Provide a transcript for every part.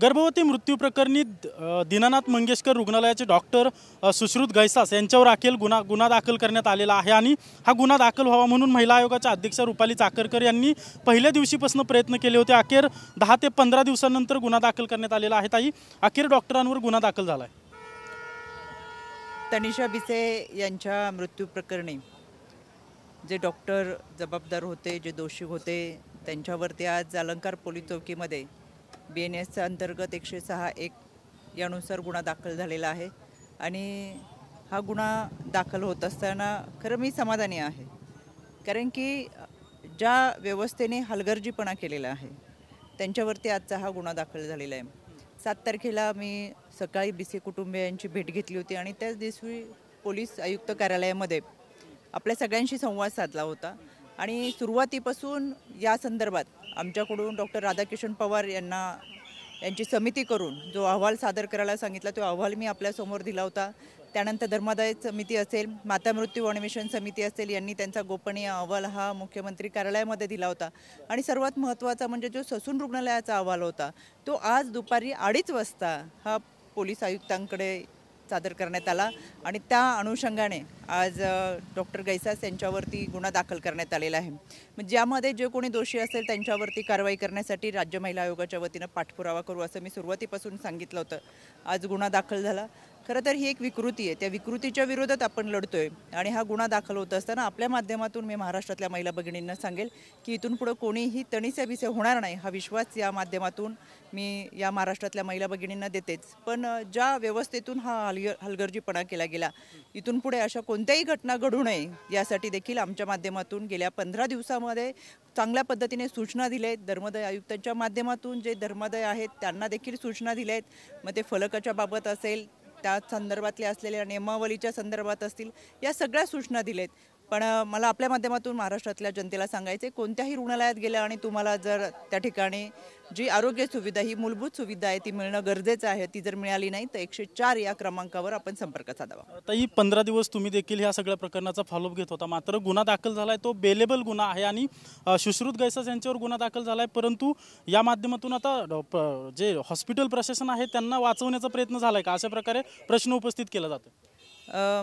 गर्भवती मृत्यू प्रकरणी दीनानाथ मंगेशकर रुग्णालयाचे डॉक्टर सुश्रुत गैसास यांच्यावर अखेर गुन्हा दाखल करण्यात आलेला आहे आणि हा गुन्हा दाखल व्हावा म्हणून महिला आयोगाच्या अध्यक्ष रुपाली चाकरकर यांनी पहिल्या दिवशीपासून प्रयत्न केले होते। अखेर 10 ते 15 दिवसांनंतर गुन्हा दाखल करण्यात आलेला आहे। ताई, अखेर डॉक्टरांवर गुन्हा दाखल झाला आहे। तनिषा बिसे यांच्या मृत्यू प्रकरणी जे डॉक्टर जबाबदार होते, जे दोषी होते, त्यांच्यावरती आज अलंकार पोलीस चौकीमध्ये BNS अंतर्गत 106(1) यानुसार गुन्हा दाखल झालेला आहे। आणि हा गुन्हा दाखल होत असताना खरं मी समाधानी आहे, कारण की ज्या व्यवस्थेने हलगर्जीपणा केलेला आहे त्यांच्यावरती आजचा हा गुन्हा दाखल झालेला आहे। 7 तारखेला मी सकाळी बिसे कुटुंबियांची भेट घेतली होती आणि त्याच दिवशी पोलीस आयुक्त कार्यालयामध्ये आपल्या सगळ्यांशी संवाद साधला होता आणि सुरुवातीपासून या संदर्भात आमच्याकडून डॉक्टर राधाकिशन पवार यांची समिती करून जो अहवाल सादर करायला सांगितला तो अहवाल मी आपल्यासमोर दिला होता। त्यानंतर धर्मादाय समिती असेल, माता मृत्यू अन्वेषण समिती असेल, यांनी त्यांचा गोपनीय अहवाल हा मुख्यमंत्री कार्यालयामध्ये दिला होता। आणि सर्वात महत्त्वाचा म्हणजे जो ससून रुग्णालयाचा अहवाल होता तो आज दुपारी 2:30 वाजता हा पोलीस आयुक्तांकडे सादर करण्यात आला आणि त्या अनुषंगाने आज डॉक्टर गैसास यांच्यावरती गुन्हा दाखल करण्यात आलेला आहे। ज्यामध्ये जे कोणी दोषी असेल त्यांच्यावरती कारवाई करण्यासाठी राज्य महिला आयोगाच्या वतीनं पाठपुरावा करू असं मी सुरुवातीपासून सांगितलं होतं। आज गुन्हा दाखल झाला। खरं तर ही एक विकृती आहे, त्या विकृतीच्या विरोधात आपण लढतोय आणि हा गुन्हा दाखल होत असताना आपल्या माध्यमातून मी महाराष्ट्रातल्या महिला भगिनींना सांगेल की इथून पुढे कोणीही तनिषा बिसे होणार नाही, हा विश्वास या माध्यमातून मी या महाराष्ट्रातल्या महिला भगिनींना देतेच। पण ज्या व्यवस्थेतून हा हलगर्जीपणा केला गेला, इथून पुढे अशा कोणत्याही घटना घडू नये यासाठी देखील आमच्या माध्यमातून गेल्या 15 दिवसामध्ये चांगल्या पद्धतीने सूचना दिल्या आहेत। धर्मादाय आयुक्तांच्या माध्यमातून जे धर्मादाय आहेत त्यांना देखील सूचना दिल्या आहेत। मग ते फलकाच्या बाबत असेल, त्या संदर्भातल्या असलेल्या नियमावलीच्या संदर्भात असतील, या सगळ्या सूचना दिलेत। पण मला आपल्या माध्यमातून महाराष्ट्रातल्या जनतेला सांगायचे, कोणत्याही रुग्णालयात गेल्या आणि तुम्हाला जर त्या ठिकाणी जी आरोग्य सुविधा, ही मूलभूत सुविधा आहे ती मिळणं गरजेचं आहे, ती जर मिळाली नाही तर 104 या क्रमांकावर आपण संपर्क साधावा। ताई, 15 दिवस तुम्ही देखील ह्या सगळ्या प्रकरणाचा फॉलोअप घेत होता, मात्र गुन्हा दाखल झालाय तो बेलेबल गुन्हा आहे आणि सुश्रुत गैसास यांच्यावर गुन्हा दाखल झालाय। परंतु या माध्यमातून आता जे हॉस्पिटल प्रशासन आहे त्यांना वाचवण्याचा प्रयत्न झालाय का, अशा प्रकारे प्रश्न उपस्थित केला जातो।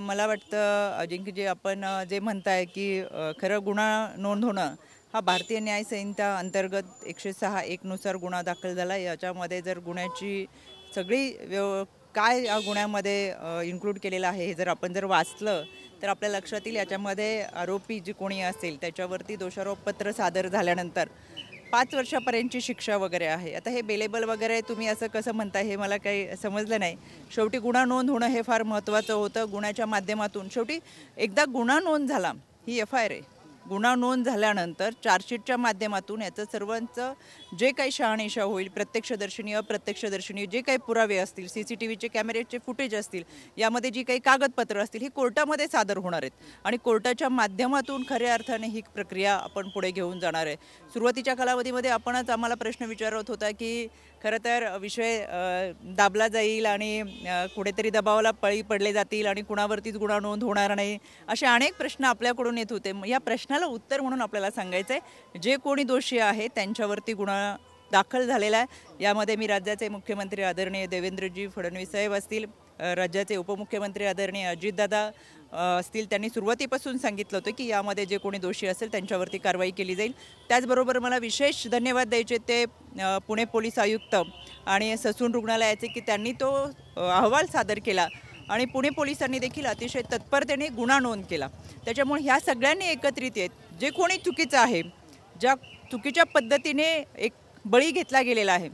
मला वाटतं अजिंक्य जे आपण जे म्हणताय की खरं गुन्हा नोंद होणं हा भारतीय न्याय संहिता अंतर्गत 106(1) नुसार गुन्हा दाखल झाला। याच्यामध्ये जर गुन्ह्याची सगळी काय या गुन्ह्यामध्ये इन्क्लूड केलेलं आहे हे जर आपण वाचलं तर आपल्या लक्षात येईल। याच्यामध्ये आरोपी जे कोणी असेल त्याच्यावरती दोषारोपपत्र सादर झाल्यानंतर 5 वर्षापर्यंतची शिक्षा वगैरे आहे। आता हे बेलेबल वगैरे तुम्ही असं कसं म्हणताय हे मला काही समजलं नाही। शेवटी गुन्हा नोंद होणं हे फार महत्त्वाचं होतं। गुन्ह्याच्या माध्यमातून शेवटी एकदा गुन्हा नोंद झाला, ही FIR आहे, गुन्हा नोंद झाल्यानंतर चार्जशीटच्या माध्यमातून याचं सर्वांचं जे काही शहानिशा होईल, प्रत्यक्षदर्शिनी अप्रत्यक्षदर्शिनी जे काही पुरावे असतील, CCTVचे कॅमेरेचे फुटेज असतील, यामध्ये जी काही कागदपत्र असतील ही कोर्टामध्ये सादर होणार आहेत आणि कोर्टाच्या माध्यमातून खऱ्या अर्थाने ही प्रक्रिया आपण पुढे घेऊन जाणार आहे। सुरुवातीच्या कालावधीमध्ये आपणच आम्हाला प्रश्न विचारत होता की खरं तर विषय दाबला जाईल आणि कुठेतरी दबावाला बळी पडले जातील आणि कुणावरतीच गुन्हा नोंद होणार नाही, असे अनेक प्रश्न आपल्याकडून येत होते। या प्रश्नाला उत्तर म्हणून आपल्याला सांगायचं आहे, जे कोणी दोषी आहे त्यांच्यावरती गुन्हा दाखल झालेला आहे। यामध्ये मी राज्याचे मुख्यमंत्री आदरणीय देवेंद्रजी फडणवीस साहेब असतील, राज्याचे उपमुख्यमंत्री आदरणीय अजितदादा असतील, त्यांनी सुरुवातीपासून सांगितलं होतं की यामध्ये जे कोणी दोषी असेल त्यांच्यावरती कारवाई केली जाईल। त्याचबरोबर मला विशेष धन्यवाद द्यायचे ते पुणे पोलीस आयुक्त आणि ससून रुग्णालयाचे की त्यांनी तो अहवाल सादर केला आणि पुणे पोलिसांनी देखील अतिशय तत्परतेने गुन्हा नोंद केला। त्याच्यामुळे ह्या सगळ्यांनी एकत्रित येत जे कोणी चुकीचं आहे, ज्या चुकीच्या पद्धतीने एक बळी घेतला गेलेला आहे,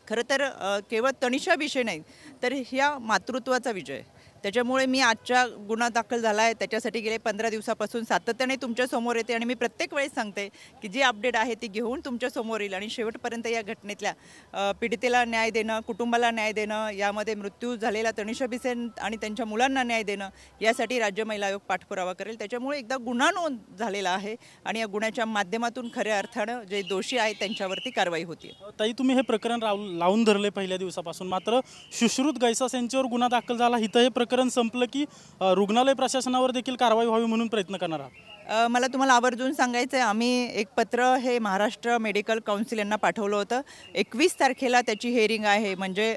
खरं तर केवळ तनिषा बिसे नाही तर ह्या मातृत्वाचा विजय। त्याच्यामुळे मी आजच्या गुन्हा दाखल झाला आहे त्याच्यासाठी गेले 15 दिवसापासून सातत्याने तुमच्या समोर येते आणि मी प्रत्येक वेळेस सांगते की जी अपडेट आहे ती घेऊन तुमच्या समोर येईल आणि शेवटपर्यंत या घटनेतल्या पीडितेला न्याय देणं, कुटुंबाला न्याय देणं, यामध्ये मृत्यू झालेला तनिषा बिसे आणि त्यांच्या मुलांना न्याय देणं, यासाठी राज्य महिला आयोग पाठपुरावा करेल। त्याच्यामुळे एकदा गुन्हा नोंद झालेला आहे आणि या गुन्ह्याच्या माध्यमातून खऱ्या अर्थानं जे दोषी आहेत त्यांच्यावरती कारवाई होती। ताई, तुम्ही हे प्रकरण लावून धरले पहिल्या दिवसापासून, मात्र सुश्रुत गैसास यांच्यावर गुन्हा दाखल झाला, इथं हे प्रकरण संपलं की रुग्णालय प्रशासनावर देखील कारवाई व्हावी म्हणून प्रयत्न करणार आहात? मला तुम्हाला आवर्जून सांगायचं आहे, आम्ही एक पत्र हे महाराष्ट्र मेडिकल काउन्सिल यांना पाठवलं होतं. 21 तारखेला त्याची हेअरिंग आहे, म्हणजे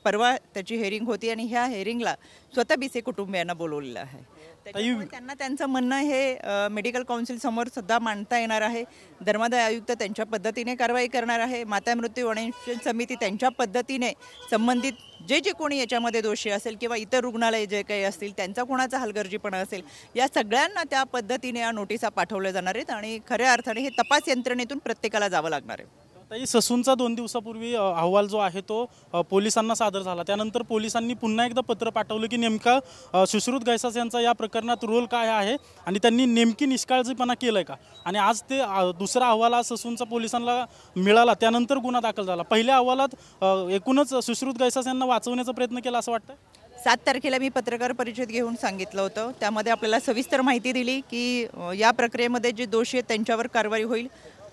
परवा त्याची हेअरिंग होती आणि ह्या हेअरिंगला स्वतः बिसे कुटुंबियांना बोलवलेलं आहे. त्याच्यामुळे त्यांना त्यांचं म्हणणं हे मेडिकल काउन्सिल समोर सुद्धा मांडता येणार आहे. धर्मादाय आयुक्त त्यांच्या पद्धतीने कारवाई करणार आहे. माता मृत्यू अन्वेषण समिती त्यांच्या पद्धतीने संबंधित जे कोणी याच्यामध्ये दोषी असेल किंवा इतर रुग्णालय जे काही असतील त्यांचा कोणाचा हलगर्जीपणा असेल, या सगळ्यांना त्या पद्धतीने या नोटिसा पाठवल्या जाणार आहेत आणि खऱ्या अर्थाने हे तपास यंत्रणेतून प्रत्येकाला जावं लागणार आहे. ताई, ससूनचा 2 दिवसापूर्वी अहवाल जो आहे तो पोलिसांना सादर झाला. त्यानंतर पोलिसांनी पुन्हा एकदा पत्र पाठवलं की नेमका सुश्रुत गैसास यांचा या प्रकरणात रोल काय आहे आणि त्यांनी नेमकी निष्काळजीपणा केलाय का. आणि आज ते दुसरा अहवाल आज ससूनचा पोलिसांना मिळाला, त्यानंतर गुन्हा दाखल झाला. पहिल्या अहवालात एकूणच सुश्रुत गैसास यांना वाचवण्याचा प्रयत्न केला असं वाटतं. 7 तारखेला मी पत्रकार परिषद घेऊन सांगितलं होतं. त्यामध्ये आपल्याला सविस्तर माहिती दिली की या प्रक्रियेमध्ये जे दोषी आहेत त्यांच्यावर कारवाई होईल.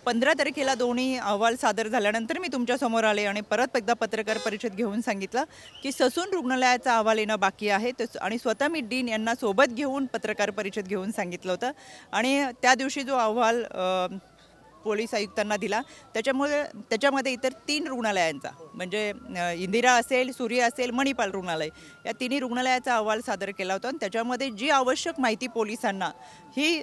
15 तारखेला दोन्ही अहवाल सादर झाल्यानंतर मी तुमच्यासमोर आले आणि परत एकदा पत्रकार परिषद घेऊन सांगितलं की ससून रुग्णालयाचा अहवाल येणं बाकी आहे. आणि स्वतः मी डीन यांना सोबत घेऊन पत्रकार परिषद घेऊन सांगितलं होतं. आणि त्या दिवशी जो अहवाल पोलीस आयुक्तांना दिला त्याच्यामध्ये इतर 3 रुग्णालयांचा, म्हणजे इंदिरा असेल, सूर्य असेल, मणिपाल रुग्णालय, या तिन्ही रुग्णालयाचा अहवाल सादर केला होता. आणि त्याच्यामध्ये जी आवश्यक माहिती पोलिसांना ही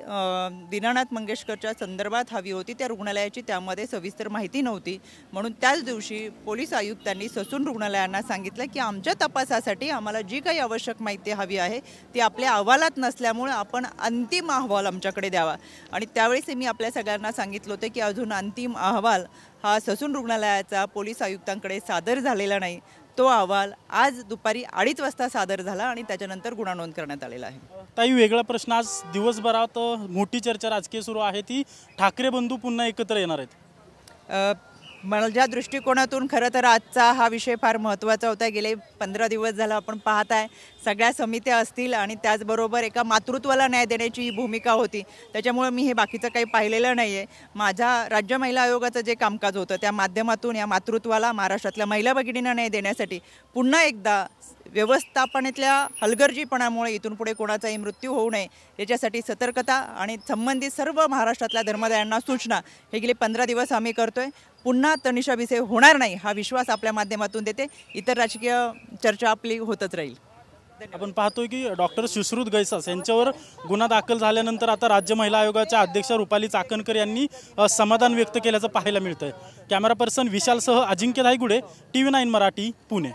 दीनानाथ मंगेशकरच्या संदर्भात हवी होती त्या रुग्णालयाची त्यामध्ये सविस्तर माहिती नव्हती. म्हणून त्याच दिवशी पोलीस आयुक्तांनी ससून रुग्णालयांना सांगितलं की आमच्या तपासासाठी आम्हाला जी काही आवश्यक माहिती हवी आहे ती आपल्या अहवालात नसल्यामुळे आपण अंतिम अहवाल आमच्याकडे द्यावा. आणि त्यावेळेस मी आपल्या सगळ्यांना सांगितलं होतं की अजून अंतिम अहवाल हा ससून रुग्णालयाचा पोलीस आयुक्तांकडे सादर झालेला नाही. तो अहवाल आज दुपारी 2:30 वाजता सादर झाला आणि त्याच्यानंतर गुन्हा नोंद करण्यात आलेला आहे. ताई, वेगळा प्रश्न, आज दिवसभरात मोठी चर्चा राजकीय सुरू आहे ती ठाकरे बंधू पुन्हा एकत्र येणार आहेत. माझ्या दृष्टिकोनातून खरं तर आजचा हा विषय फार महत्त्वाचा होता. गेले 15 दिवस झाला आपण पाहत आहे सगळ्या समित्या असतील आणि त्याचबरोबर एका मातृत्वाला न्याय देण्याची ही भूमिका होती. त्याच्यामुळे मी हे बाकीचं काही पाहिलेलं नाही आहे. माझ्या राज्य महिला आयोगाचं जे कामकाज होतं त्या माध्यमातून या मातृत्वाला महाराष्ट्रातल्या महिला भगिनींना न्याय देण्यासाठी पुन्हा एकदा व्यवस्थापनेतल्या हलगर्जीपणामुळे इथून पुढे कोणाचाही मृत्यू होऊ नये याच्यासाठी सतर्कता आणि संबंधित सर्व महाराष्ट्रातल्या धर्मदायांना सूचना हे गेले 15 दिवस आम्ही करतोय. पुन्हा तनिषा भिसे होणार नाही हा विश्वास आपल्या माध्यमातून देते. इतर राजकीय चर्चा आपली होतच राहील. आपण पाहतोय की डॉक्टर सुश्रुत गैसास यांच्यावर गुन्हा दाखल झाल्यानंतर आता राज्य महिला आयोगाच्या अध्यक्ष रुपाली चाकणकर यांनी समाधान व्यक्त केल्याचं पाहायला मिळतंय. कॅमेरा पर्सन विशालसह अजिंक्य धायगुडे, TV9 मराठी, पुणे.